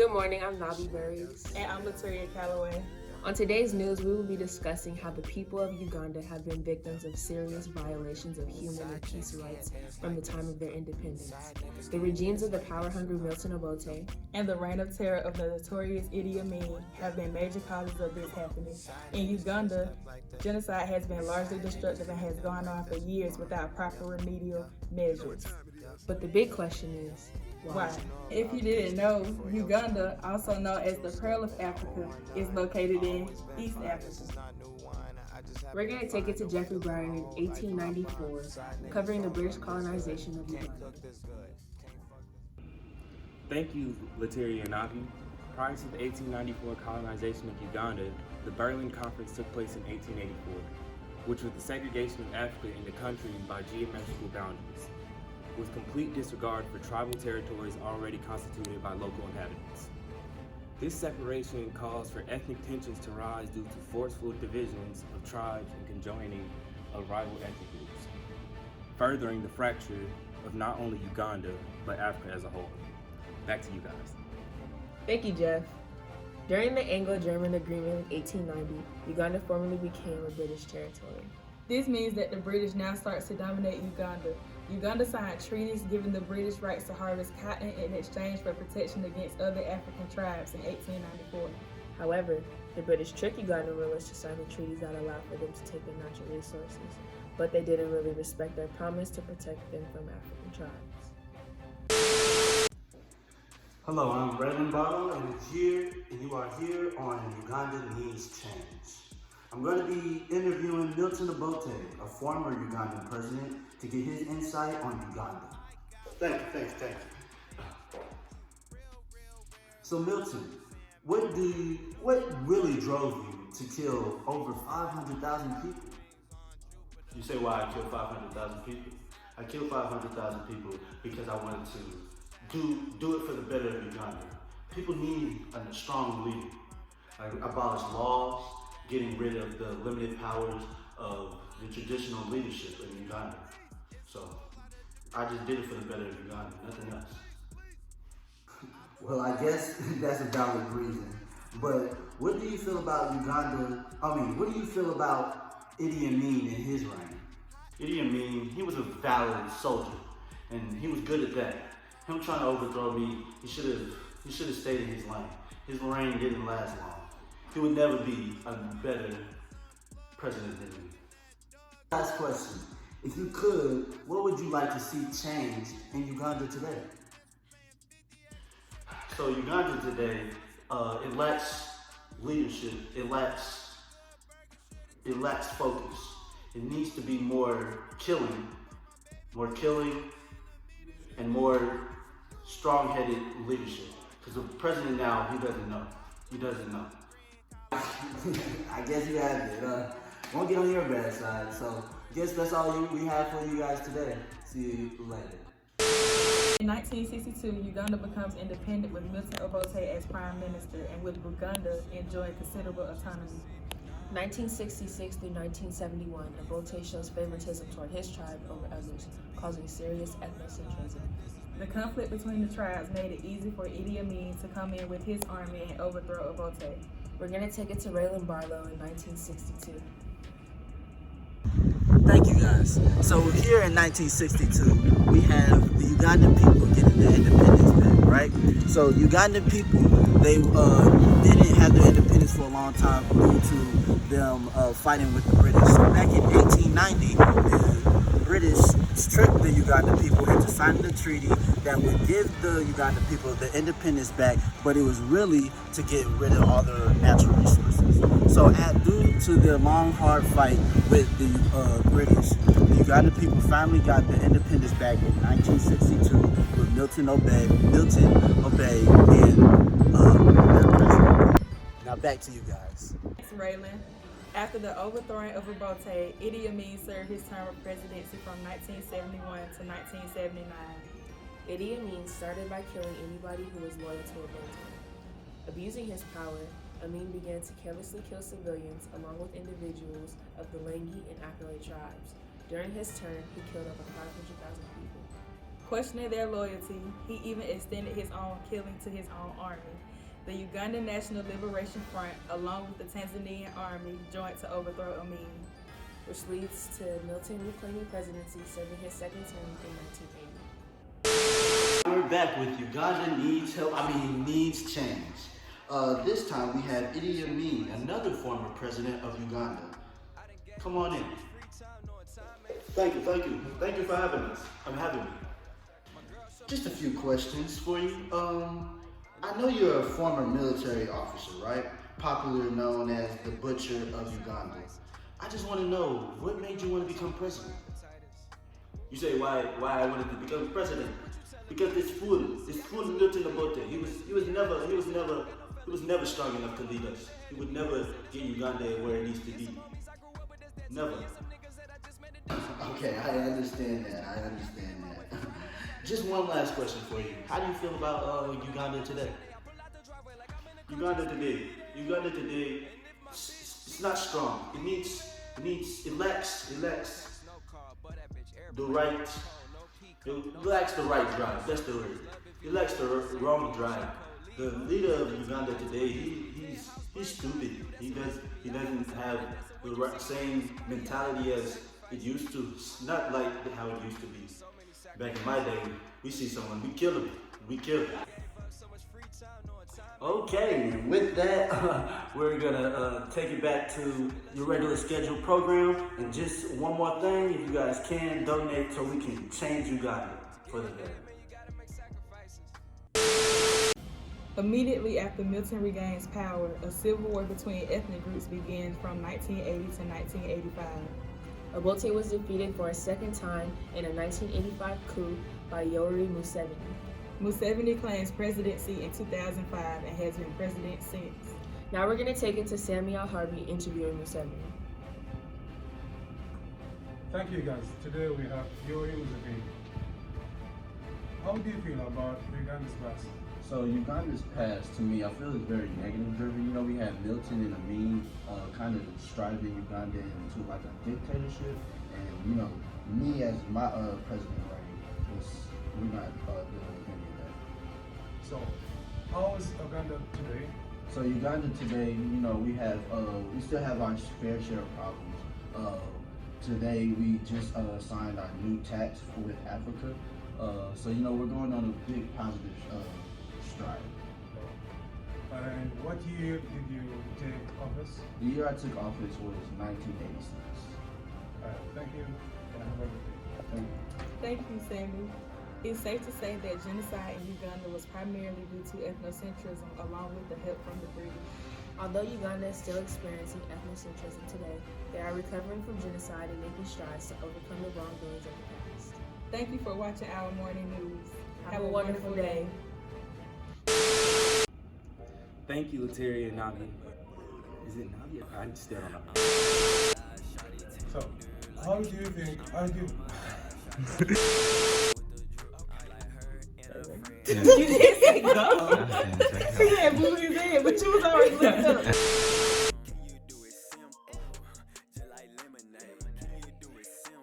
Good morning, I'm Nabi Burries. And I'm Latoya Calloway. On today's news, we will be discussing how the people of Uganda have been victims of serious violations of human and peace rights from the time of their independence. The regimes of the power-hungry Milton Obote and the reign of terror of the notorious Idi Amin have been major causes of this happening. In Uganda, genocide has been largely destructive and has gone on for years without proper remedial measures. But the big question is, why? If you didn't know, Uganda, also known as the Pearl of Africa, is located in East Africa. We're going to take it to Jeffrey Bryan in 1894, covering the British colonization of Uganda. Thank you, Latoya and Nabi. Prior to the 1894 colonization of Uganda, the Berlin Conference took place in 1884, which was the segregation of Africa in the country by geometrical boundaries, with complete disregard for tribal territories already constituted by local inhabitants. This separation caused for ethnic tensions to rise due to forceful divisions of tribes and conjoining of rival ethnic groups, furthering the fracture of not only Uganda, but Africa as a whole. Back to you guys. Thank you, Jeff. During the Anglo-German Agreement in 1890, Uganda formally became a British territory. This means that the British now starts to dominate Uganda. Uganda signed treaties giving the British rights to harvest cotton in exchange for protection against other African tribes in 1894. However, the British tricked Ugandan rulers to sign the treaties that allowed for them to take their natural resources, but they didn't really respect their promise to protect them from African tribes. Hello, I'm Raylan Bottle, and you are here on Uganda Needs Change. I'm going to be interviewing Milton Obote, a former Ugandan president, to get his insight on Uganda. Thank you. So Milton, what really drove you to kill over 500,000 people? You say why I killed 500,000 people? I killed 500,000 people because I wanted to do it for the better of Uganda. People need a strong leader. I abolished laws, getting rid of the limited powers of the traditional leadership in Uganda. So I just did it for the better of Uganda, nothing else. Well, I guess that's a valid reason. But what do you feel about what do you feel about Idi Amin and his reign? Idi Amin, he was a valiant soldier, and he was good at that. Him trying to overthrow me, he should have stayed in his lane. His reign didn't last long. He would never be a better president than me. Last question. If you could, what would you like to see change in Uganda today? So Uganda today, it lacks leadership, it lacks focus. It needs to be more killing, and more strong-headed leadership. Because the president now, he doesn't know. I guess you have it. Won't get on your bad side. So I guess that's all we have for you guys today. See you later. In 1962, Uganda becomes independent with Milton Obote as prime minister and with Uganda enjoying considerable autonomy. 1966 through 1971, Obote shows favoritism toward his tribe over others, causing serious ethnocentrism. The conflict between the tribes made it easy for Idi Amin to come in with his army and overthrow Obote. We're going to take it to Raylan Barlow in 1962. Thank you guys. So here in 1962, we have the Ugandan people getting their independence back, right? So Ugandan people, they didn't have their independence for a long time due to them fighting with the British. So back in 1890, the British tricked the Ugandan people into signing a treaty that would give the Ugandan people the independence back, but it was really to get rid of all their natural resources. So due to their long, hard fight with the British, the Ugandan people finally got their independence back in 1962 with Milton Obote and their president. Now back to you guys. Thanks, Raylan. After the overthrowing of Obote, Idi Amin served his term of presidency from 1971 to 1979. Idi Amin started by killing anybody who was loyal to Obote. Abusing his power, Amin began to carelessly kill civilians along with individuals of the Lengi and Akole tribes. During his term, he killed over 500,000 people. Questioning their loyalty, he even extended his own killing to his own army. The Ugandan National Liberation Front, along with the Tanzanian army, joined to overthrow Amin. which leads to Milton reclaiming presidency, serving his second term in 1980. We're back with Uganda needs help, needs change. This time we have Idi Amin, another former president of Uganda. Come on in. Thank you for having us. Having me. Just a few questions for you. I know you're a former military officer, right? Popularly known as the Butcher of Uganda. I just want to know, what made you want to become president? You say why I wanted to become president? Because this fool Milton Obote, he was never strong enough to lead us. He would never get Uganda where it needs to be. Never. Okay, I understand that. Just one last question for you. How do you feel about Uganda today? Uganda today, it's not strong. It lacks the right drive. That's the word. It lacks the wrong drive. The leader of Uganda today, he's stupid. He doesn't have the same mentality as it used to. It's not like how it used to be. Back in my day, we see someone, we kill him. Okay, and with that, we're gonna take it back to your regular scheduled program. And just one more thing, if you guys can, donate so we can change Uganda for the better. Immediately after Milton regains power, a civil war between ethnic groups begins from 1980 to 1985. Obote was defeated for a second time in a 1985 coup by Yoweri Museveni. Museveni claims presidency in 2005 and has been president since. Now we're going to take it to Samuel Harvey interviewing Museveni. Thank you guys. Today we have Yoweri Museveni. How do you feel about Uganda's past? So Uganda's past, to me, I feel is very negative driven. You know, we had Milton and Amin kind of striving Uganda into like a dictatorship, and you know, me as my president reign, we're not dealing with any of that. So, how is Uganda today? So Uganda today, you know, we still have our fair share of problems. Today we just signed our new tax with Africa. So you know, we're going on a big positive stride. And what year did you take office? The year I took office was 1986. Thank you, and have a good day. Thank you, Sammy. It's safe to say that genocide in Uganda was primarily due to ethnocentrism, along with the help from the British. Although Uganda is still experiencing ethnocentrism today, they are recovering from genocide and making strides to overcome the wrongdoings of the past. Thank you for watching our morning news. Have a wonderful day. Thank you, Lateria and Navi. Is it Navi? I still don't know. So, how do you think? You didn't say go. He had moved his head, but you was already looking up.